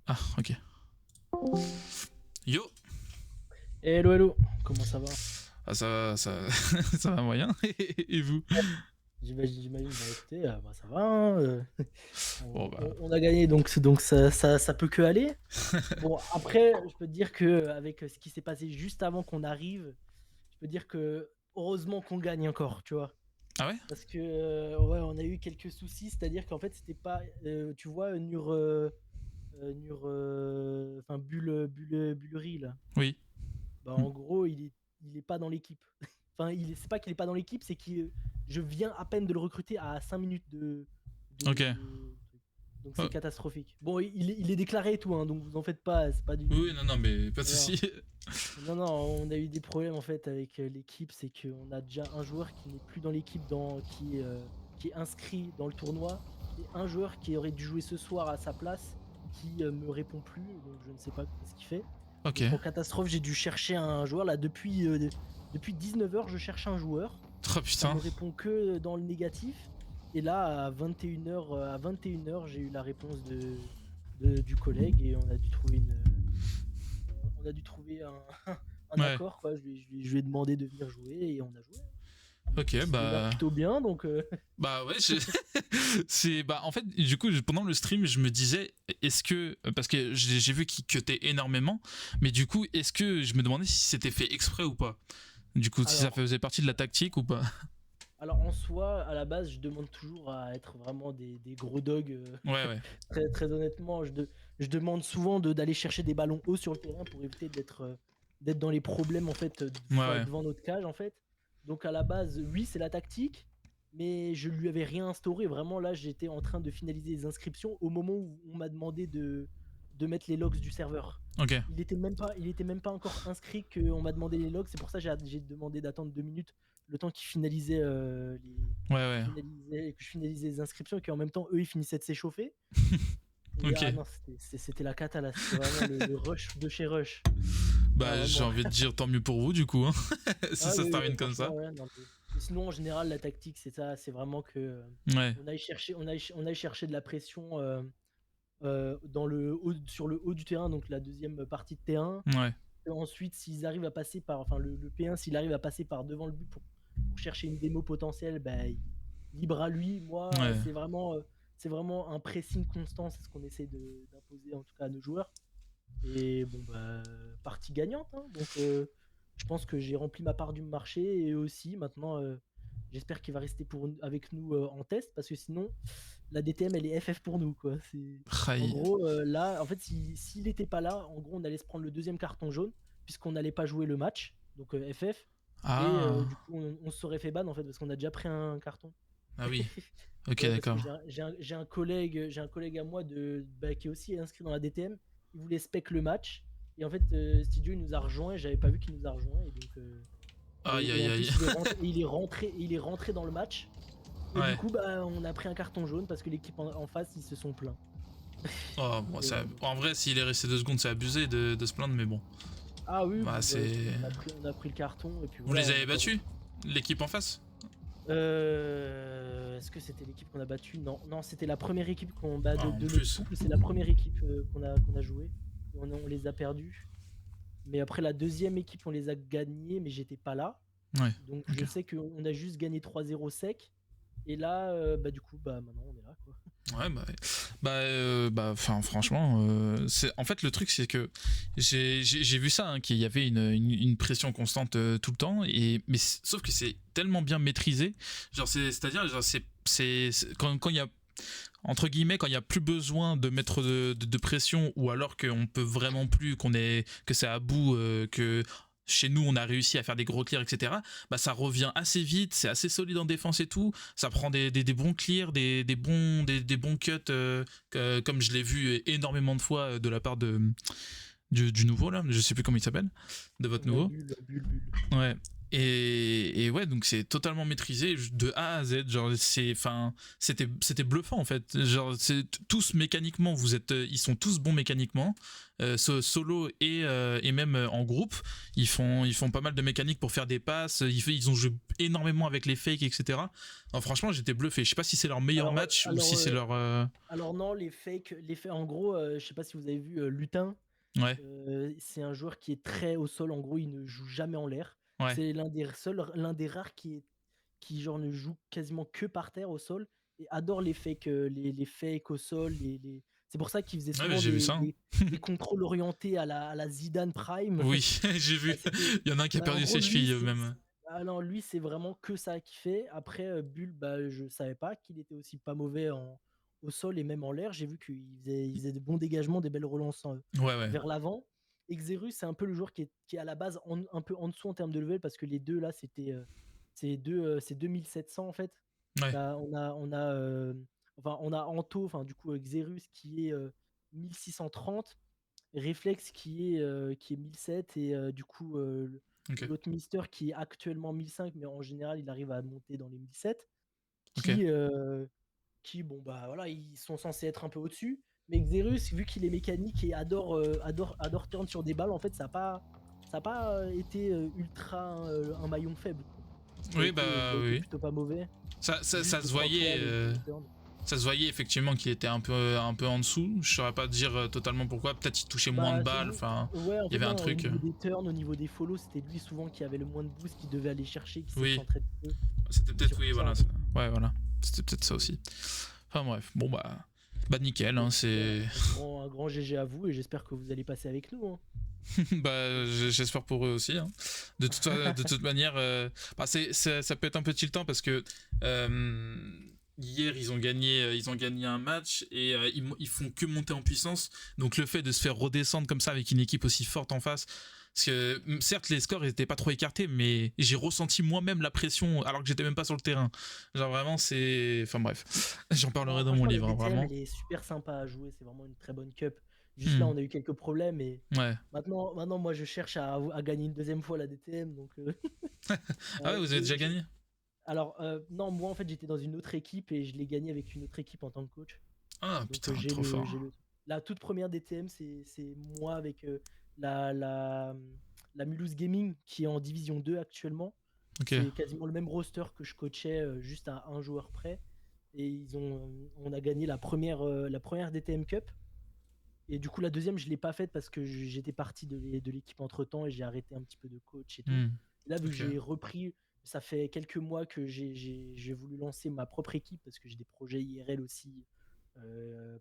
Ah, ok. Yo! Hello, hello, comment ça va? Ah, ça va moyen. Et vous? J'imagine, bah écoutez, bah ça va, hein, Bon bah. on a gagné, donc ça peut que aller. Bon, après, je peux te dire que avec ce qui s'est passé juste avant qu'on arrive, je peux dire que heureusement qu'on gagne encore, tu vois. Ah ouais? Parce que ouais, on a eu quelques soucis, c'est-à-dire qu'en fait, c'était pas, tu vois, enfin Bullery là. Oui. Bah, en gros, il est pas dans l'équipe. Enfin, c'est pas qu'il est pas dans l'équipe, c'est que je viens à peine de le recruter à 5 minutes Ok. Donc Oh. c'est catastrophique. Bon, il est déclaré et tout, hein, donc vous en faites pas, c'est pas du... Oui, non, mais pas de Alors, soucis. non, non, on a eu des problèmes en fait avec l'équipe, c'est qu'on a déjà un joueur qui n'est plus dans l'équipe, qui est inscrit dans le tournoi, et un joueur qui aurait dû jouer ce soir à sa place, qui me répond plus, donc je ne sais pas ce qu'il fait. Ok. Donc en catastrophe, j'ai dû chercher un joueur. Là, depuis 19h, je cherche un joueur. Oh Ça putain. me répond que dans le négatif. Et là, à 21h, j'ai eu la réponse du collègue et on a dû trouver un Ouais. accord. Quoi. Je lui ai demandé de venir jouer et on a joué. Ok, Il se démerde bah. plutôt bien, donc Bah ouais, c'est bah en fait du coup pendant le stream je me disais est-ce que parce que j'ai vu qu'il cutait énormément mais du coup est-ce que je me demandais si c'était fait exprès ou pas du coup si ça alors, faisait partie de la tactique ou pas. alors en soi, à la base, je demande toujours à être vraiment des gros dogs. Ouais ouais. Très, très honnêtement, je demande souvent d'aller chercher des ballons hauts sur le terrain pour éviter d'être dans les problèmes en fait Ouais ouais. devant notre cage en fait. Donc à la base, oui, c'est la tactique, mais je lui avais rien instauré. Vraiment là, j'étais en train de finaliser les inscriptions au moment où on m'a demandé de mettre les logs du serveur. Ok. Il était même pas encore inscrit qu'on m'a demandé les logs. C'est pour ça que j'ai demandé d'attendre 2 minutes le temps qu'ils finalisaient Ouais ouais. que je finalisais les inscriptions et qu'en même temps eux ils finissaient de s'échauffer. Et Ok. ah non, c'était la cata là, c'était vraiment le rush de chez Rush. Ah, Bah j'ai vraiment. envie de dire tant mieux pour vous du coup hein. Si Ah ça se oui, termine comme ça. franchement, ouais, non, mais sinon, en général, la tactique, c'est ça, c'est vraiment que Ouais. on aille chercher de la pression sur le haut du terrain, donc la deuxième partie de terrain. Ouais. Et ensuite, s'ils arrivent à passer par, enfin, le P1, s'il arrive à passer par devant le but pour chercher une démo potentielle, bah, libre à lui. Moi, Ouais. c'est vraiment un pressing constant, c'est ce qu'on essaie d'imposer en tout cas à nos joueurs. Et bon, bah, partie gagnante, hein. Donc, je pense que j'ai rempli ma part du marché et eux aussi. Maintenant, j'espère qu'il va rester avec nous en test parce que sinon, la DTM, elle est FF pour nous, quoi. En Aïe. gros, là, en fait, s'il n'était pas là, en gros, on allait se prendre le deuxième carton jaune puisqu'on n'allait pas jouer le match, donc FF. Et Ah. du coup, on se serait fait ban en fait parce qu'on a déjà pris un carton. Ah oui. Ok Ouais, parce que d'accord. j'ai un collègue à moi qui est aussi inscrit dans la DTM. Il voulait spec le match Et en fait, Studio il nous a rejoint et j'avais pas vu qu'il nous a rejoint. Et donc, Aïe et aïe en aïe. plus, il est rentré dans le match. Et du Ouais. coup, bah, on a pris un carton jaune parce que l'équipe en face, ils se sont plaints. Oh, bon, Et, en vrai, s'il est resté 2 secondes, c'est abusé de se plaindre, mais bon. ah oui, Bah, bon, bah, c'est. on a pris le carton et puis Vous voilà, les on avez a pas. battus? L'équipe en face? Est-ce que c'était l'équipe qu'on a battue? Non, non, c'était la première équipe qu'on bat Ah, en de notre plus. poule. C'est la première équipe qu'on a joué. Et on les a perdus. Mais après la deuxième équipe, on les a gagnés, mais j'étais pas là. Ouais. Donc Ok. je sais qu'on a juste gagné 3-0 sec. Et là, bah du coup, bah maintenant on est là, quoi. Ouais, enfin, franchement, c'est en fait le truc, c'est que j'ai vu ça, hein, qu'il y avait une pression constante tout le temps, mais sauf que c'est tellement bien maîtrisé, genre c'est-à-dire genre quand il y a entre guillemets, quand il y a plus besoin de mettre de pression, ou alors qu'on peut vraiment plus, que c'est à bout, que chez nous on a réussi à faire des gros clears, etc. Bah ça revient assez vite, c'est assez solide en défense et tout. Ça prend des bons clears, des bons cuts, comme je l'ai vu énormément de fois de la part du nouveau là, je sais plus comment il s'appelle, de votre Ouais, nouveau. bulle. Ouais. Et ouais, donc c'est totalement maîtrisé de A à Z. Genre, c'était bluffant en fait. Genre, tous mécaniquement, ils sont tous bons mécaniquement, solo et même en groupe. Ils font pas mal de mécaniques pour faire des passes. Ils ont joué énormément avec les fakes, etc. Alors, franchement, j'étais bluffé. Je sais pas si c'est leur meilleur Alors, match ou alors, si c'est euh, leur. alors non, en gros, je sais pas si vous avez vu Lutin. Ouais, C'est un joueur qui est très au sol. En gros, il ne joue jamais en l'air. ouais. C'est l'un des rares qui genre ne joue quasiment que par terre au sol et adore les fakes, les fakes au sol. C'est pour ça qu'il faisait Ouais, mais souvent j'ai vu ça, hein. des contrôles orientés à la Zidane Prime. Oui, j'ai Bah, vu. c'était, Il y en a un qui a bah, en perdu gros, ses lui, chevilles même. ah non, lui, c'est vraiment que ça qu'il fait. Après, Bull, bah, je savais pas qu'il était aussi pas mauvais au sol et même en l'air. J'ai vu il faisait de bons dégagements, des belles relances Ouais, ouais. vers l'avant. Exerus, c'est un peu le joueur qui est à la base un peu en dessous en termes de level parce que les deux là, c'est 2700 en fait. Ouais. On a Anto, enfin du coup Xerus qui est 1630, Reflex qui est 1007 et du coup Ok. l'autre Mister qui est actuellement 1005 mais en général il arrive à monter dans les 1007 Ok. qui, bon bah voilà, ils sont censés être un peu au-dessus. Mais Xerus, vu qu'il est mécanique et adore turn sur des balles, en fait ça a pas été ultra un maillon faible, quoi. Oui, bah Il a été oui. plutôt pas mauvais. Ça Juste de se temps en temps voyait. le turn. Ça se voyait effectivement qu'il était un peu en dessous. Je saurais pas dire totalement pourquoi. Peut-être qu'il touchait moins de Bah, balles. Enfin, ouais, en il y fait, avait un non, au truc. niveau des turns, au niveau des follow, c'était lui souvent qui avait le moins de boost, qui devait aller chercher, qui Oui, s'excentrait peu. c'était C'était peut-être surtout oui, ça, voilà. en fait. Ouais, voilà. C'était peut-être ça aussi. Enfin bref, bon bah nickel. Bah, Hein, écoutez, c'est. un grand GG à vous et j'espère que vous allez passer avec nous, hein. Bah j'espère pour eux aussi, hein. De toute manière, bah, ça peut être un peu tiltant parce que hier ils ont gagné un match et ils font que monter en puissance. Donc le fait de se faire redescendre comme ça avec une équipe aussi forte en face, parce que certes les scores n'étaient pas trop écartés, mais j'ai ressenti moi-même la pression alors que j'étais même pas sur le terrain. Genre vraiment c'est, enfin bref, j'en parlerai Non, dans mon franchement, la livre, hein, DTM, vraiment. elle est super sympa à jouer. C'est vraiment une très bonne cup. Juste là, Hmm. on a eu quelques problèmes et Ouais. maintenant moi, je cherche à gagner une deuxième fois la DTM. Donc, Ah ouais, vous avez déjà gagné? alors, non, moi, en fait, j'étais dans une autre équipe et je l'ai gagné avec une autre équipe en tant que coach. Ah Donc, putain, trop fort. la toute première DTM, c'est moi avec la, la, la Mulhouse Gaming qui est en division 2 actuellement. Ok. C'est quasiment le même roster que je coachais juste à un joueur près. Et on a gagné la première DTM Cup. Et du coup, la deuxième, je ne l'ai pas faite parce que j'étais parti de l'équipe entre temps et j'ai arrêté un petit peu de coach et tout. Hmm. Et là, vu que Ok. j'ai repris, ça fait quelques mois que j'ai voulu lancer ma propre équipe parce que j'ai des projets IRL aussi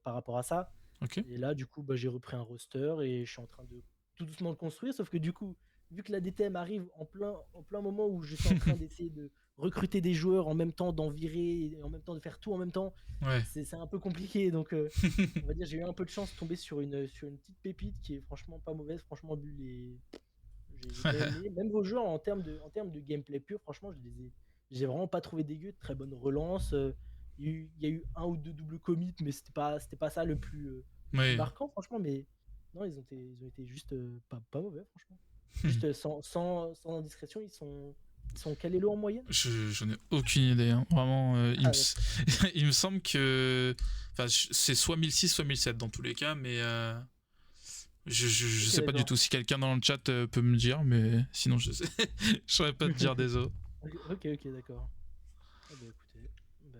par rapport à ça. Ok. Et là, du coup, bah, j'ai repris un roster et je suis en train de tout doucement le construire. Sauf que du coup, vu que la DTM arrive en plein moment où je suis en train d'essayer de recruter des joueurs en même temps, d'en virer, et en même temps de faire tout en même temps, Ouais. c'est un peu compliqué. Donc, on va dire, j'ai eu un peu de chance de tomber sur une petite pépite qui est franchement pas mauvaise. Franchement, Bull, j'ai bien aimé. Même vos joueurs en termes de gameplay pur, franchement, j'ai vraiment pas trouvé dégueu. Très bonne relance. Il y a eu un ou deux doubles commits, mais c'était pas ça le plus Ouais. marquant, franchement. Mais Non, ils ont été juste pas mauvais, franchement. Juste sans indiscrétion, ils sont quel elo en moyenne? J'en ai aucune idée, hein. Vraiment, Ah, d'accord. il me semble que. Enfin, c'est soit 1006, soit 1007 dans tous les cas, mais. Je Ok, sais pas du d'accord. tout. Si quelqu'un dans le chat peut me dire, mais sinon je sais. Je saurais pas te dire, désolé. Ok, d'accord. Ah bah écoutez, bah,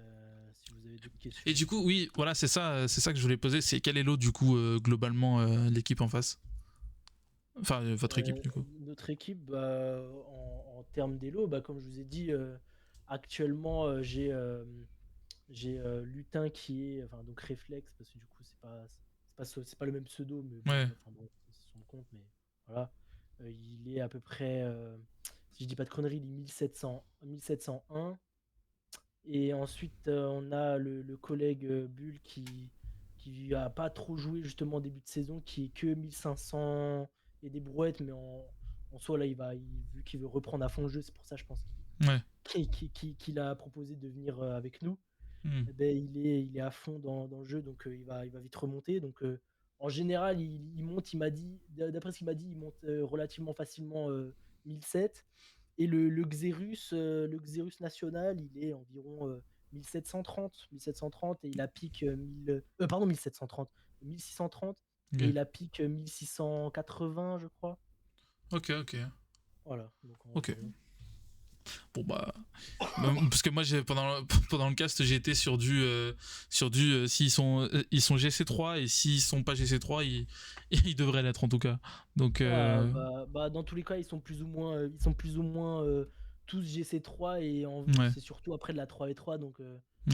si vous avez d'autres Et questions. du coup, oui, voilà, c'est ça que je voulais poser. C'est quel elo, du coup, globalement, l'équipe en face? Enfin, votre équipe, du coup. Notre équipe, bah, en termes d'élo, bah, comme je vous ai dit, actuellement, j'ai Lutin qui est, enfin, donc Réflexe, parce que du coup, c'est pas le même pseudo, mais bon, Ouais. enfin, bon, c'est son compte, mais voilà. Il est à peu près, si je dis pas de conneries, il est 1701. Et ensuite, on a le collègue Bull qui a pas trop joué justement en début de saison, qui est que 1500 et des brouettes, mais en soi, là, vu qu'il veut reprendre à fond le jeu, c'est pour ça, je pense Ouais. qu'il a proposé de venir avec nous. Hmm. Eh ben, il est à fond dans le jeu, donc il va vite remonter. Donc, en général, il monte, il m'a dit, d'après ce qu'il m'a dit, il monte relativement facilement 1007. Et le Xerus national, il est environ 1730, et il a pique 1730, 1630, et Ok. il a pique 1680, je crois. Ok, ok. Voilà, donc Ok. environ. Bon, bah. Parce que moi, pendant le cast, j'ai été sur du ils sont GC3, et s'ils sont pas GC3, ils devraient l'être en tout cas. Donc, Ah, bah, dans tous les cas, ils sont plus ou moins tous GC3, et ouais. c'est surtout après de la 3v3. Donc,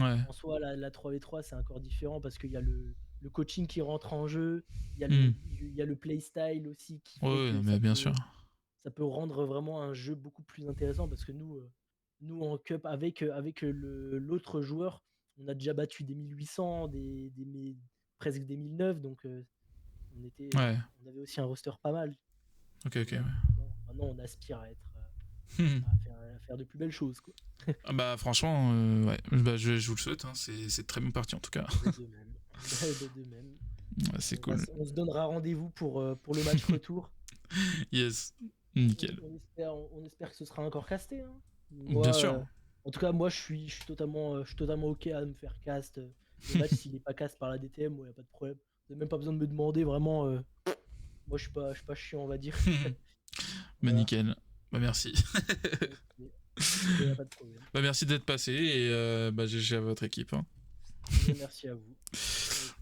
Ouais. en soi, la 3v3, c'est encore différent parce qu'il y a le coaching qui rentre en jeu, Hmm. il y a le playstyle aussi qui Ouais, fait ouais, non, que mais bien sûr. ça peut rendre vraiment un jeu beaucoup plus intéressant parce que nous en cup, avec l'autre joueur, on a déjà battu des 1800, presque des 1009, donc Ouais. on avait aussi un roster pas mal. Ok, ok, Et ouais. maintenant, on aspire à être Hmm. à faire de plus belles choses, quoi. Ah bah, franchement, ouais. Bah, je vous le souhaite, hein. C'est très bien parti en tout cas. Bah, de même. Bah, de même. Ouais, c'est cool. On se donnera rendez-vous pour le match retour. Yes. Nickel. On espère que ce sera encore casté, hein. Bien Moi, sûr. en tout cas, moi, je suis totalement OK à me faire cast le match s'il n'est pas cast par la DTM. Moi, il n'y a pas de problème. Vous n'avez même pas besoin de me demander, vraiment. Moi, je suis pas chiant, on va dire. Bah, Voilà. nickel. Bah, merci. Mais il n'y a pas de problème. Bah, merci d'être passé, et bah, GG à votre équipe, hein. Mais merci à vous.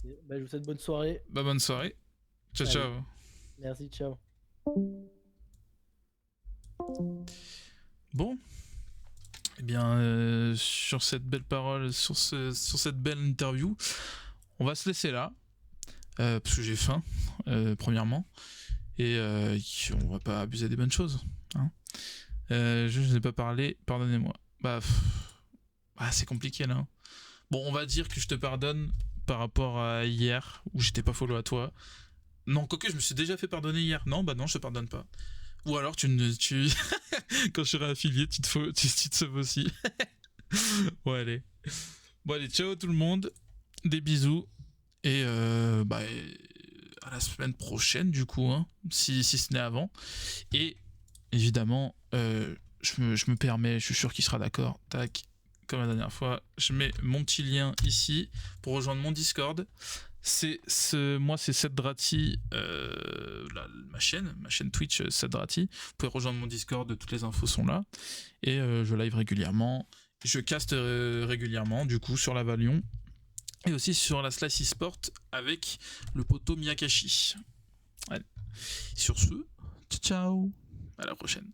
Ok. Bah, je vous souhaite bonne soirée. Bah, bonne soirée. Ciao, Allez, ciao. merci, ciao. Bon. Eh bien, sur cette belle parole, sur cette belle interview, on va se laisser là. Parce que j'ai faim, premièrement. Et on va pas abuser des bonnes choses, hein. Je n'ai pas parlé, pardonnez-moi. Bah, c'est compliqué là, hein. Bon, on va dire que je te pardonne par rapport à hier, où j'étais pas follow à toi. Non, quoique je me suis déjà fait pardonner hier. Non, bah non, je te pardonne pas. Ou alors quand je serai affilié, tu te sauves aussi. Ouais, allez. Bon, allez, ciao tout le monde. Des bisous. Et bah, à la semaine prochaine, du coup, hein, si ce n'est avant. Et évidemment, je me permets, je suis sûr qu'il sera d'accord. Tac, comme la dernière fois, je mets mon petit lien ici pour rejoindre mon Discord. Moi, c'est Sedrati, ma chaîne Twitch Sedrati. Vous pouvez rejoindre mon Discord, toutes les infos sont là. Et je live régulièrement. Je caste régulièrement, du coup, sur la Valion. Et aussi sur la Slice eSport avec le poteau Miyakashi. Allez. Sur ce, ciao, à la prochaine.